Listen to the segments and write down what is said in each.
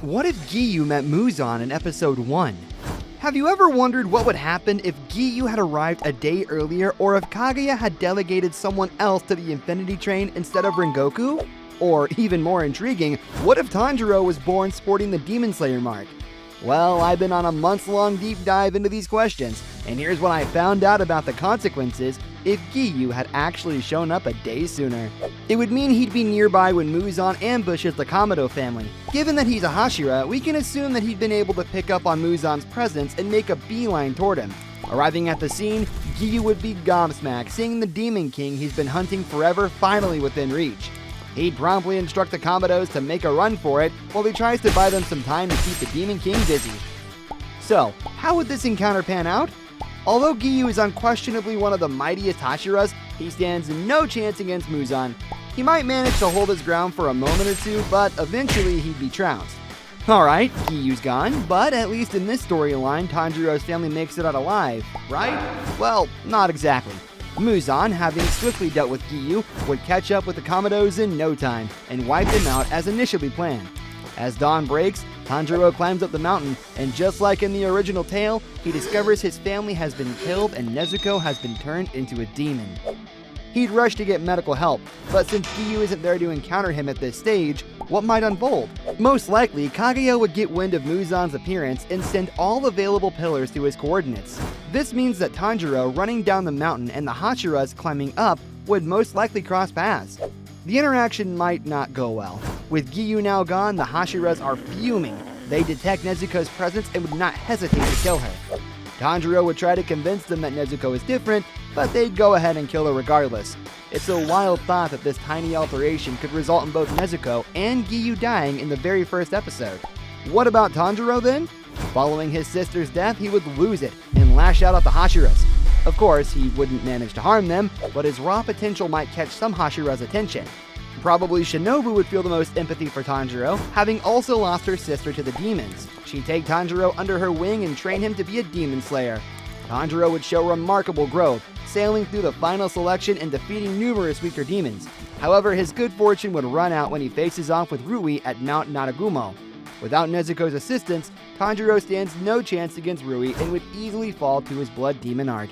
What if Giyu met Muzan in episode 1? Have you ever wondered what would happen if Giyu had arrived a day earlier, or if Kaguya had delegated someone else to the Infinity Train instead of Rengoku? Or, even more intriguing, what if Tanjiro was born sporting the Demon Slayer mark? Well, I've been on a months-long deep dive into these questions, and here's what I found out about the consequences if Giyu had actually shown up a day sooner. It would mean he'd be nearby when Muzan ambushes the Kamado family. Given that he's a Hashira, we can assume that he'd been able to pick up on Muzan's presence and make a beeline toward him. Arriving at the scene, Giyu would be gobsmacked, seeing the Demon King he's been hunting forever finally within reach. He'd promptly instruct the Kamados to make a run for it, while he tries to buy them some time to keep the Demon King busy. So, how would this encounter pan out? Although Giyu is unquestionably one of the mightiest Hashiras, he stands no chance against Muzan. He might manage to hold his ground for a moment or two, but eventually he'd be trounced. Alright, Giyu's gone, but at least in this storyline, Tanjiro's family makes it out alive, right? Well, not exactly. Muzan, having swiftly dealt with Giyu, would catch up with the Kamados in no time, and wipe them out as initially planned. As dawn breaks, Tanjiro climbs up the mountain, and just like in the original tale, he discovers his family has been killed and Nezuko has been turned into a demon. He'd rush to get medical help, but since Giyu isn't there to encounter him at this stage, what might unfold? Most likely, Kaguya would get wind of Muzan's appearance and send all available pillars to his coordinates. This means that Tanjiro running down the mountain and the Hashiras climbing up would most likely cross paths. The interaction might not go well. With Giyu now gone, the Hashiras are fuming. They detect Nezuko's presence and would not hesitate to kill her. Tanjiro would try to convince them that Nezuko is different, but they'd go ahead and kill her regardless. It's a wild thought that this tiny alteration could result in both Nezuko and Giyu dying in the very first episode. What about Tanjiro then? Following his sister's death, he would lose it and lash out at the Hashiras. Of course, he wouldn't manage to harm them, but his raw potential might catch some Hashira's attention. Probably Shinobu would feel the most empathy for Tanjiro, having also lost her sister to the demons. She'd take Tanjiro under her wing and train him to be a demon slayer. Tanjiro would show remarkable growth, sailing through the final selection and defeating numerous weaker demons. However, his good fortune would run out when he faces off with Rui at Mount Nanagumo. Without Nezuko's assistance, Tanjiro stands no chance against Rui and would easily fall to his blood demon art.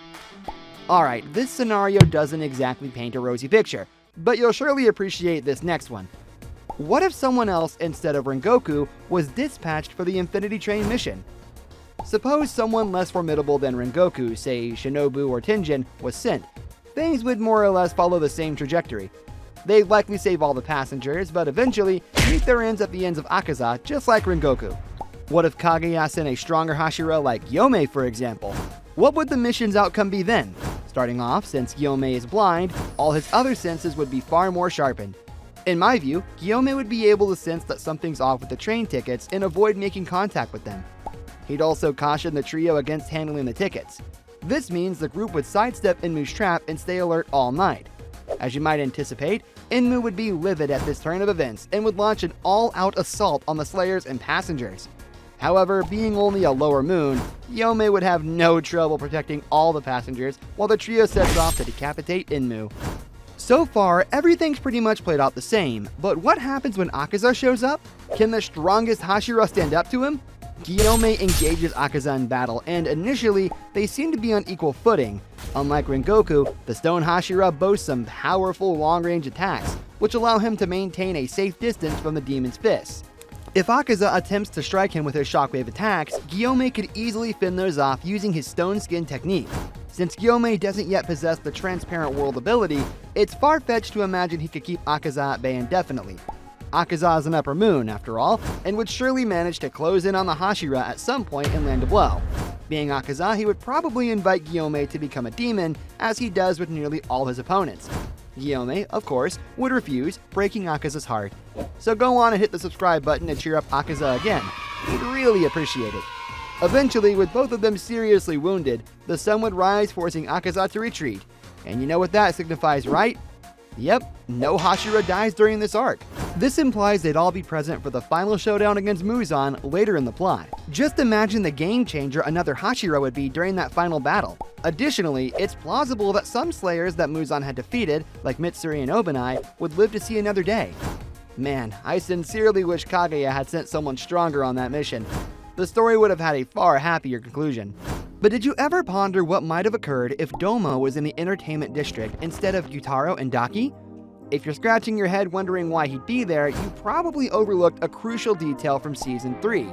Alright, this scenario doesn't exactly paint a rosy picture, but you'll surely appreciate this next one. What if someone else instead of Rengoku was dispatched for the Infinity Train mission? Suppose someone less formidable than Rengoku, say Shinobu or Tenjin, was sent. Things would more or less follow the same trajectory. They'd likely save all the passengers, but eventually meet their ends at the ends of Akaza, just like Rengoku. What if Kaguya sent a stronger Hashira like Gyomei, for example? What would the mission's outcome be then? Starting off, since Gyomei is blind, all his other senses would be far more sharpened. In my view, Gyomei would be able to sense that something's off with the train tickets and avoid making contact with them. He'd also caution the trio against handling the tickets. This means the group would sidestep Enmu's trap and stay alert all night. As you might anticipate, Enmu would be livid at this turn of events and would launch an all-out assault on the Slayers and passengers. However, being only a lower moon, Gyomei would have no trouble protecting all the passengers while the trio sets off to decapitate Enmu. So far, everything's pretty much played out the same, but what happens when Akaza shows up? Can the strongest Hashira stand up to him? Gyomei engages Akaza in battle, and initially, they seem to be on equal footing. Unlike Rengoku, the Stone Hashira boasts some powerful long-range attacks, which allow him to maintain a safe distance from the demon's fists. If Akaza attempts to strike him with his shockwave attacks, Gyomei could easily fend those off using his stone skin technique. Since Gyomei doesn't yet possess the transparent world ability, it's far-fetched to imagine he could keep Akaza at bay indefinitely. Akaza is an upper moon, after all, and would surely manage to close in on the Hashira at some point and land a blow. Being Akaza, he would probably invite Gyomei to become a demon, as he does with nearly all his opponents. Gyomei, of course, would refuse, breaking Akaza's heart. So go on and hit the subscribe button and cheer up Akaza again. We'd really appreciate it. Eventually, with both of them seriously wounded, the sun would rise, forcing Akaza to retreat. And you know what that signifies, right? Yep, no Hashira dies during this arc. This implies they'd all be present for the final showdown against Muzan later in the plot. Just imagine the game changer another Hashira would be during that final battle. Additionally, it's plausible that some Slayers that Muzan had defeated, like Mitsuri and Obanai, would live to see another day. Man, I sincerely wish Kaguya had sent someone stronger on that mission. The story would have had a far happier conclusion. But did you ever ponder what might have occurred if Doma was in the entertainment district instead of Gyutaro and Daki? If you're scratching your head wondering why he'd be there, you probably overlooked a crucial detail from Season 3.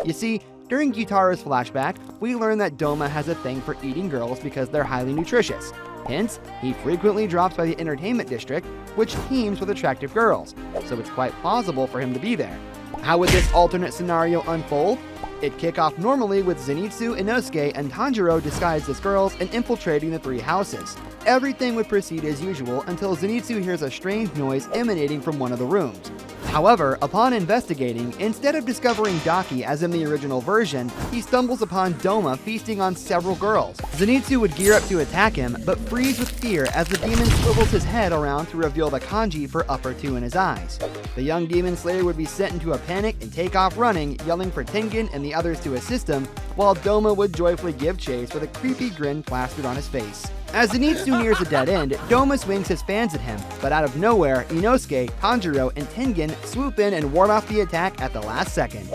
You see, during Gyutaro's flashback, we learn that Doma has a thing for eating girls because they're highly nutritious. Hence, he frequently drops by the entertainment district, which teems with attractive girls, so it's quite plausible for him to be there. How would this alternate scenario unfold? It'd kick off normally with Zenitsu, Inosuke, and Tanjiro disguised as girls and infiltrating the three houses. Everything would proceed as usual until Zenitsu hears a strange noise emanating from one of the rooms. However, upon investigating, instead of discovering Daki as in the original version, he stumbles upon Doma feasting on several girls. Zenitsu would gear up to attack him, but freeze with fear as the demon swivels his head around to reveal the kanji for upper 2 in his eyes. The young demon slayer would be sent into a panic and take off running, yelling for Tengen and the others to assist him, while Doma would joyfully give chase with a creepy grin plastered on his face. As Zenitsu nears a dead end, Doma swings his fans at him, but out of nowhere, Inosuke, Tanjiro, and Tengen swoop in and ward off the attack at the last second.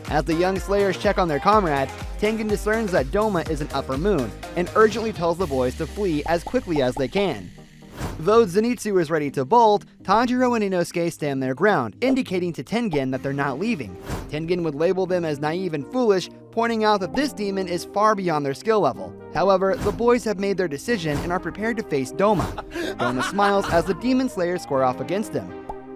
As the young slayers check on their comrade, Tengen discerns that Doma is an upper moon, and urgently tells the boys to flee as quickly as they can. Though Zenitsu is ready to bolt, Tanjiro and Inosuke stand their ground, indicating to Tengen that they're not leaving. Tengen would label them as naive and foolish, pointing out that this demon is far beyond their skill level. However, the boys have made their decision and are prepared to face Doma. Doma smiles as the demon slayers square off against him.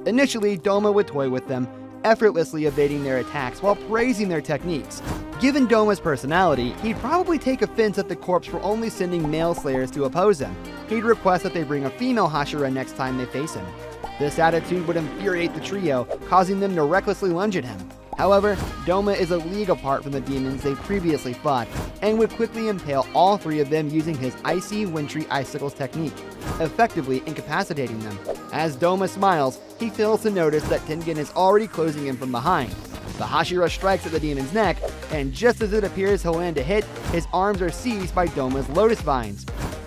Initially, Doma would toy with them, effortlessly evading their attacks while praising their techniques. Given Doma's personality, he'd probably take offense at the corpse for only sending male slayers to oppose him. He'd request that they bring a female Hashira next time they face him. This attitude would infuriate the trio, causing them to recklessly lunge at him. However, Doma is a league apart from the demons they previously fought, and would quickly impale all three of them using his icy wintry icicles technique, effectively incapacitating them. As Doma smiles, he fails to notice that Tengen is already closing in from behind. The Hashira strikes at the demon's neck, and just as it appears he'll land a hit, his arms are seized by Doma's lotus vines.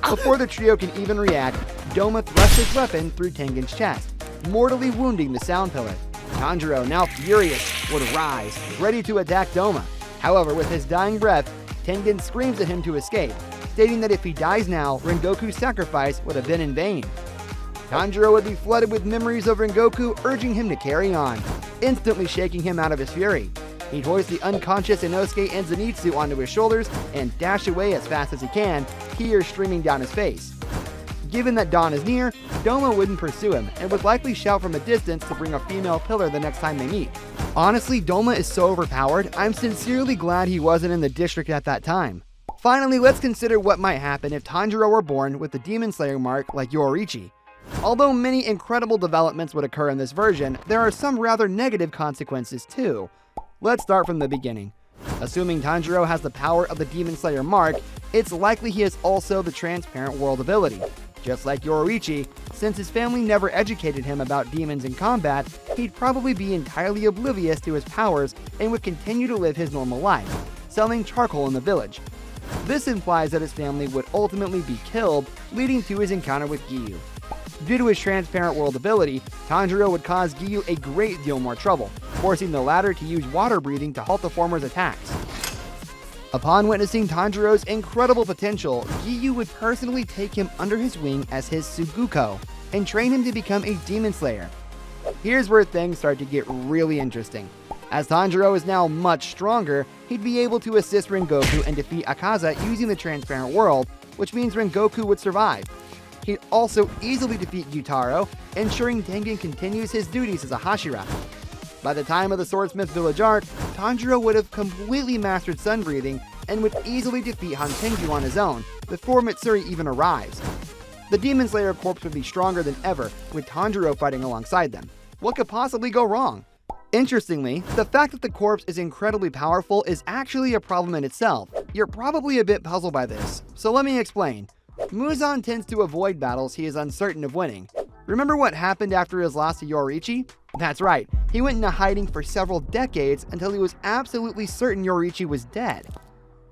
Before the trio can even react, Doma thrusts his weapon through Tengen's chest, mortally wounding the sound pillar. Tanjiro, now furious, would rise, ready to attack Doma. However, with his dying breath, Tengen screams at him to escape, stating that if he dies now, Rengoku's sacrifice would have been in vain. Tanjiro would be flooded with memories of Rengoku, urging him to carry on, instantly shaking him out of his fury. He'd hoist the unconscious Inosuke and Zenitsu onto his shoulders and dash away as fast as he can, tears streaming down his face. Given that dawn is near, Doma wouldn't pursue him, and would likely shout from a distance to bring a female pillar the next time they meet. Honestly, Doma is so overpowered, I'm sincerely glad he wasn't in the district at that time. Finally, let's consider what might happen if Tanjiro were born with the Demon Slayer mark like Yoruichi. Although many incredible developments would occur in this version, there are some rather negative consequences too. Let's start from the beginning. Assuming Tanjiro has the power of the Demon Slayer mark, it's likely he has also the Transparent World ability. Just like Yoruichi, since his family never educated him about demons in combat, he'd probably be entirely oblivious to his powers and would continue to live his normal life, selling charcoal in the village. This implies that his family would ultimately be killed, leading to his encounter with Giyu. Due to his Transparent World ability, Tanjiro would cause Giyu a great deal more trouble, forcing the latter to use water breathing to halt the former's attacks. Upon witnessing Tanjiro's incredible potential, Giyu would personally take him under his wing as his Suguko, and train him to become a Demon Slayer. Here's where things start to get really interesting. As Tanjiro is now much stronger, he'd be able to assist Rengoku and defeat Akaza using the Transparent World, which means Rengoku would survive. He'd also easily defeat Gyutaro, ensuring Tengen continues his duties as a Hashira. By the time of the Swordsmith Village arc, Tanjiro would have completely mastered sun breathing and would easily defeat Hantenju on his own, before Mitsuri even arrives. The Demon Slayer corpse would be stronger than ever, with Tanjiro fighting alongside them. What could possibly go wrong? Interestingly, the fact that the corpse is incredibly powerful is actually a problem in itself. You're probably a bit puzzled by this, so let me explain. Muzan tends to avoid battles he is uncertain of winning. Remember what happened after his loss to Yoruichi? That's right, he went into hiding for several decades until he was absolutely certain Yoruichi was dead.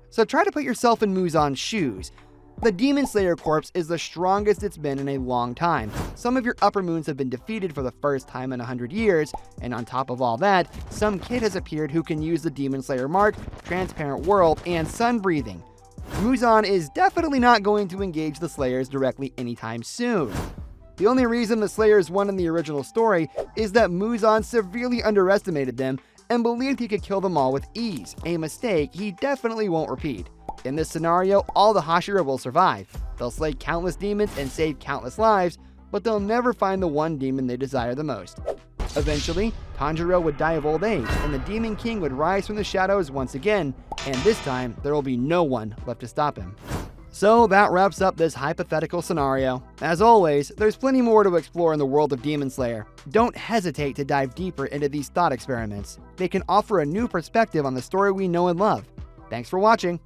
So try to put yourself in Muzan's shoes. The Demon Slayer corpse is the strongest it's been in a long time. Some of your upper moons have been defeated for the first time in 100 years, and on top of all that, some kid has appeared who can use the Demon Slayer mark, transparent world, and sun breathing. Muzan is definitely not going to engage the Slayers directly anytime soon. The only reason the Slayers won in the original story is that Muzan severely underestimated them and believed he could kill them all with ease, a mistake he definitely won't repeat. In this scenario, all the Hashira will survive. They'll slay countless demons and save countless lives, but they'll never find the one demon they desire the most. Eventually, Tanjiro would die of old age, and the Demon King would rise from the shadows once again, and this time, there will be no one left to stop him. So that wraps up this hypothetical scenario. As always, there's plenty more to explore in the world of Demon Slayer. Don't hesitate to dive deeper into these thought experiments. They can offer a new perspective on the story we know and love. Thanks for watching.